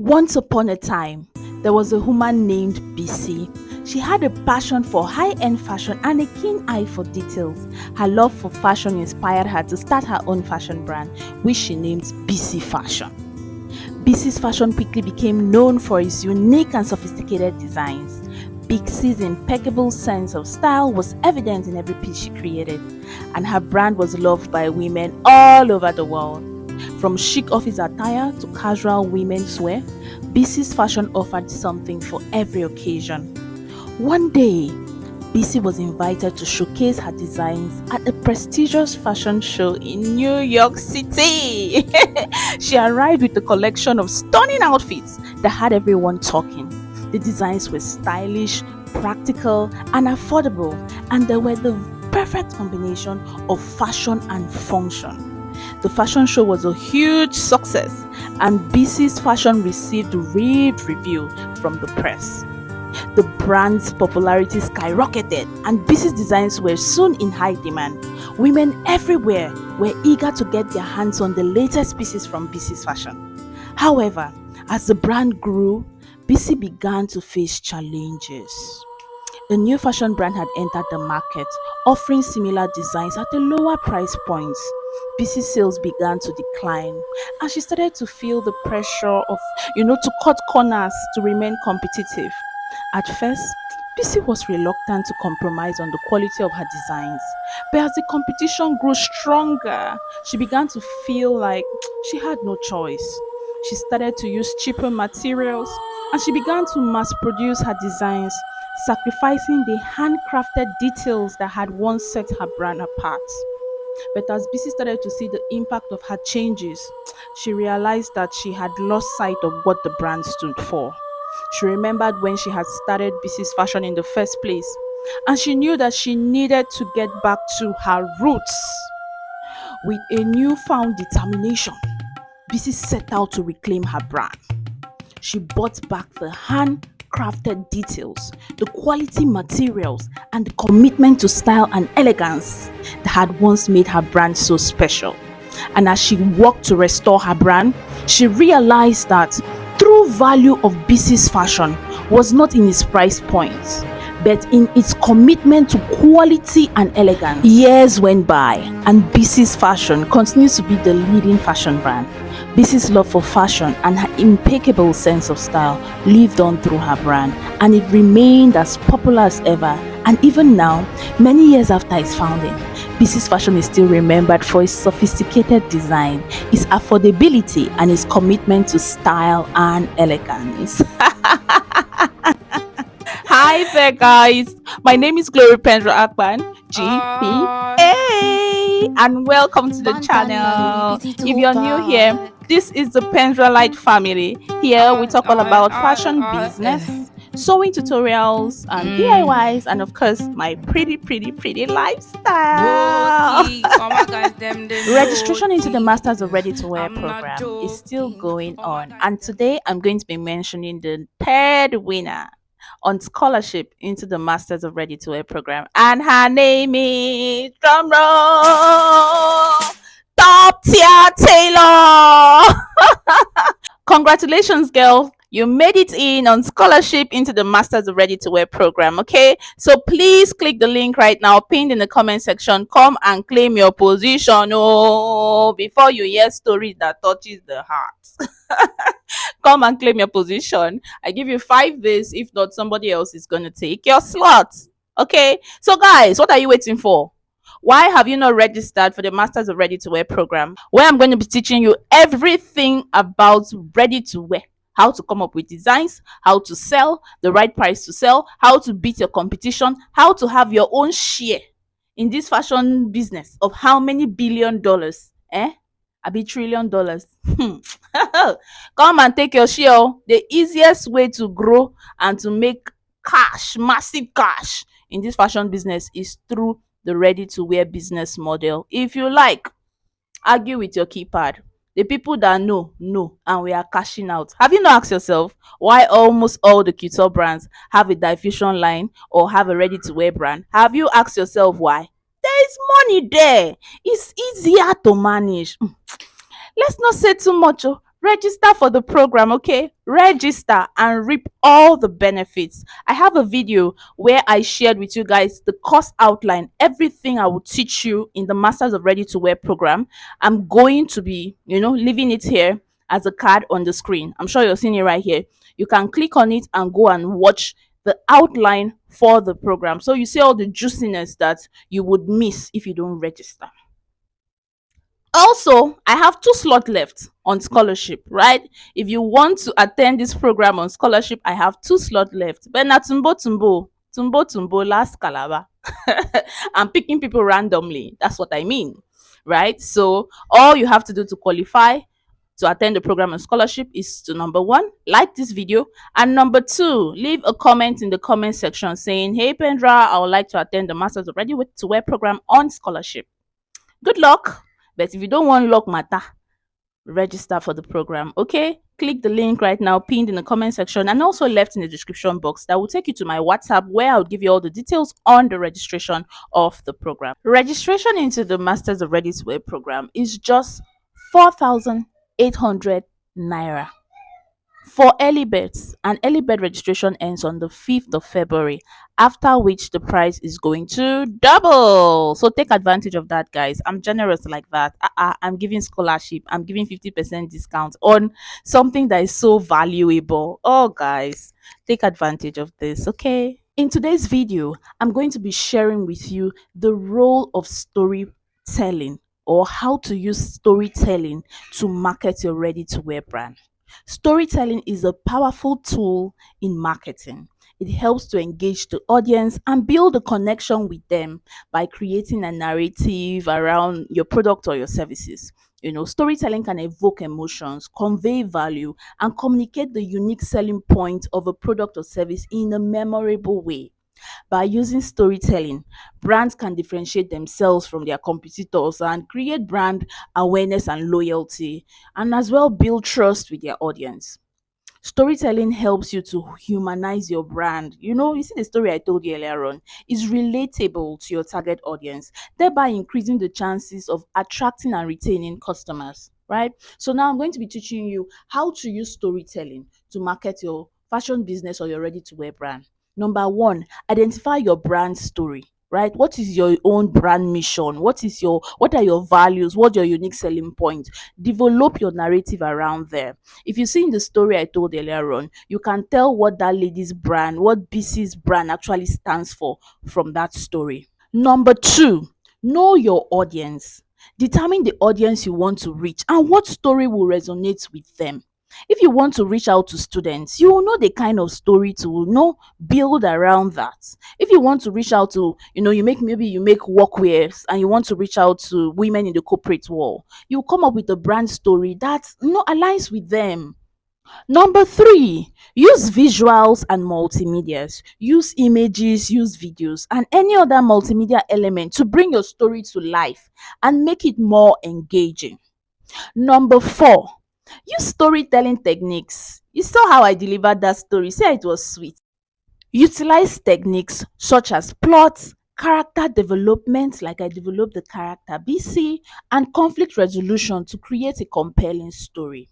Once upon a time, there was a woman named BC. She had a passion for high-end fashion and a keen eye for details. Her love for fashion inspired her to start her own fashion brand, which she named BC Fashion. BC's fashion quickly became known for its unique and sophisticated designs. BC's impeccable sense of style was evident in every piece she created, and her brand was loved by women all over the world. From chic office attire to casual women's wear, BC's fashion offered something for every occasion. One day, BC was invited to showcase her designs at a prestigious fashion show in New York City. She arrived with a collection of stunning outfits that had everyone talking. The designs were stylish, practical, and affordable, and they were the perfect combination of fashion and function. The fashion show was a huge success, and BC's fashion received rave reviews from the press. The brand's popularity skyrocketed, and BC's designs were soon in high demand. Women everywhere were eager to get their hands on the latest pieces from BC's fashion. However, as the brand grew, BC began to face challenges. A new fashion brand had entered the market, offering similar designs at a lower price point. BC's sales began to decline, and she started to feel the pressure of, to cut corners to remain competitive. At first, BC was reluctant to compromise on the quality of her designs, but as the competition grew stronger, she began to feel like she had no choice. She started to use cheaper materials, and she began to mass produce her designs, sacrificing the handcrafted details that had once set her brand apart. But as BC started to see the impact of her changes, she realized that she had lost sight of what the brand stood for. She remembered when she had started BC's fashion in the first place, and she knew that she needed to get back to her roots. With a newfound determination, BC set out to reclaim her brand. She brought back the handcrafted details, the quality materials, and the commitment to style and elegance that had once made her brand so special. And as she worked to restore her brand, she realized that true value of BC's fashion was not in its price point, but in its commitment to quality and elegance. Years went by, and BC's fashion continues to be the leading fashion brand. BC's love for fashion and her impeccable sense of style lived on through her brand, and it remained as popular as ever. And even now, many years after its founding, BC's fashion is still remembered for its sophisticated design, its affordability, and its commitment to style and elegance. Hi there, guys. My name is Glory Penzrah GPA, and welcome to the channel. If you're new here, this is the Penzrah Light family. Here we talk all about fashion business, sewing tutorials, and DIYs, and of course, my pretty lifestyle. Registration into the Masters of Ready to Wear program is still going on, and today I'm going to be mentioning the third winner on scholarship into the Masters of Ready to Wear program, and her name is drumroll Top Tier Taylor. Congratulations, girl. You made it in on scholarship into the Masters of Ready to Wear program. Okay, so please click the link right now, pinned in the comment section. Come and claim your position. Oh, before you hear stories that touches the heart. Come and claim your position. I give you 5 days. If not, somebody else is going to take your slot. Okay, so guys, what are you waiting for? Why have you not registered for the Masters of Ready to Wear program, where I'm going to be teaching you everything about ready to wear? How to come up with designs, how to sell, the right price to sell, how to beat your competition, how to have your own share in this fashion business of how many $billion, a bit $1 trillion. Come and take your share. The easiest way to grow and to make cash, massive cash in this fashion business is through the ready to wear business model. If you like, argue with your keypad. The people that know, and we are cashing out. Have you not asked yourself why almost all the couture brands have a diffusion line or have a ready to wear brand? Have you asked yourself why? There is money there. It's easier to manage. Let's not say too much. Oh. Register for the program, okay? Register and reap all the benefits. I have a video where I shared with you guys the course outline, everything I will teach you in the Masters of Ready to Wear program. I'm going to be, leaving it here as a card on the screen. I'm sure you're seeing it right here. You can click on it and go and watch the outline for the program. So you see all the juiciness that you would miss if you don't register. Also, I have 2 slots left on scholarship, right? If you want to attend this program on scholarship, I have 2 slots left. But na tumbo last calabar. I'm picking people randomly. That's what I mean, right? So all you have to do to qualify to attend the program on scholarship is to, number one, like this video, and number two, leave a comment in the comment section saying, "Hey Penzrah, I would like to attend the Masters of Ready to Wear program on scholarship." Good luck. But if you don't want luck matter, register for the program. Okay, click the link right now pinned in the comment section and also left in the description box. That will take you to my WhatsApp, where I'll give you all the details on the registration of the program. Registration into the Masters of Ready to Wear program is just 4,800 naira for early birds, and early bird registration ends on the 5th of February, after which the price is going to double. So take advantage of that, guys. I'm generous like that. I'm giving scholarship, I'm giving 50% discount on something that is so valuable. Oh, guys, take advantage of this, okay? In today's video, I'm going to be sharing with you the role of storytelling, or how to use storytelling to market your ready to wear brand. Storytelling is a powerful tool in marketing. It helps to engage the audience and build a connection with them by creating a narrative around your product or your services. Storytelling can evoke emotions, convey value, and communicate the unique selling point of a product or service in a memorable way. By using storytelling, brands can differentiate themselves from their competitors and create brand awareness and loyalty, and as well build trust with their audience. Storytelling helps you to humanize your brand. You see the story I told you earlier on is relatable to your target audience, thereby increasing the chances of attracting and retaining customers, right? So now I'm going to be teaching you how to use storytelling to market your fashion business or your ready to wear brand. Number one, identify your brand story. Right? What is your own brand mission? What are your values? What's your unique selling point? Develop your narrative around there. If you see in the story I told earlier on, you can tell what that lady's brand, what BC's brand actually stands for from that story. Number two, know your audience. Determine the audience you want to reach and what story will resonate with them. If you want to reach out to students, you will know the kind of story to build around that. If you want to reach out to, maybe you make workwears and you want to reach out to women in the corporate world, you come up with a brand story that aligns with them. Number three, use visuals and multimedias. Use images, use videos, and any other multimedia element to bring your story to life and make it more engaging. Number four, use storytelling techniques. You saw how I delivered that story. Say it was sweet. Utilize techniques such as plots, character development, like I developed the character BC, and conflict resolution to create a compelling story.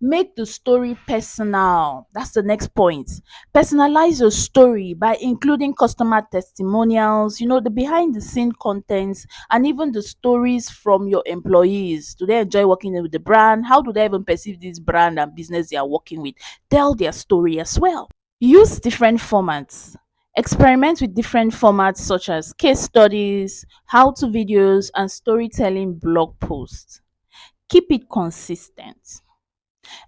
Make the story personal. That's the next point. Personalize your story by including customer testimonials, the behind the scene contents, and even the stories from your employees. Do they enjoy working with the brand? How do they even perceive this brand and business they are working with? Tell their story as well. Use different formats. Experiment with different formats such as case studies, how to videos, and storytelling blog posts. Keep it consistent.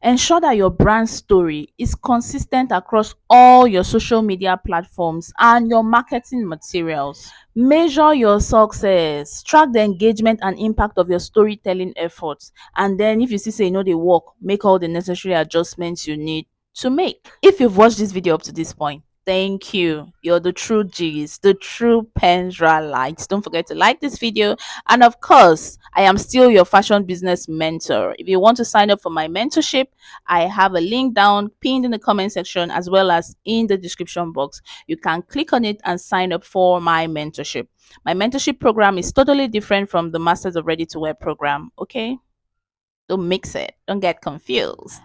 Ensure that your brand story is consistent across all your social media platforms and your marketing materials. Measure your success. Track the engagement and impact of your storytelling efforts. And then if you see say you know they work, make all the necessary adjustments you need to make. If you've watched this video up to this point, thank you. You're the true G's, the true Penzrah lights. Don't forget to like this video. And of course, I am still your fashion business mentor. If you want to sign up for my mentorship, I have a link down pinned in the comment section as well as in the description box. You can click on it and sign up for my mentorship. My mentorship program is totally different from the Masters of Ready to Wear program. Okay. Don't mix it. Don't get confused.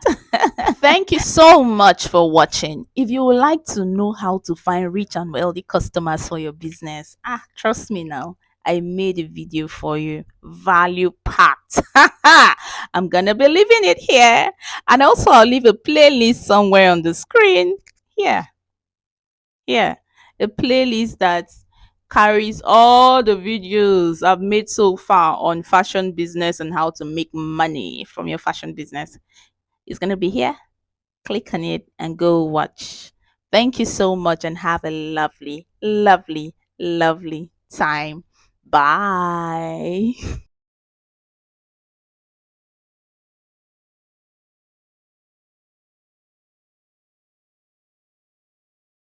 Thank you so much for watching. If you would like to know how to find rich and wealthy customers for your business, trust me now. I made a video for you. Value packed. I'm gonna be leaving it here. And also I'll leave a playlist somewhere on the screen. Here, here. A playlist that carries all the videos I've made so far on fashion business and how to make money from your fashion business. It's gonna be here. Click on it and go watch. Thank you so much and have a lovely, lovely, lovely time. Bye.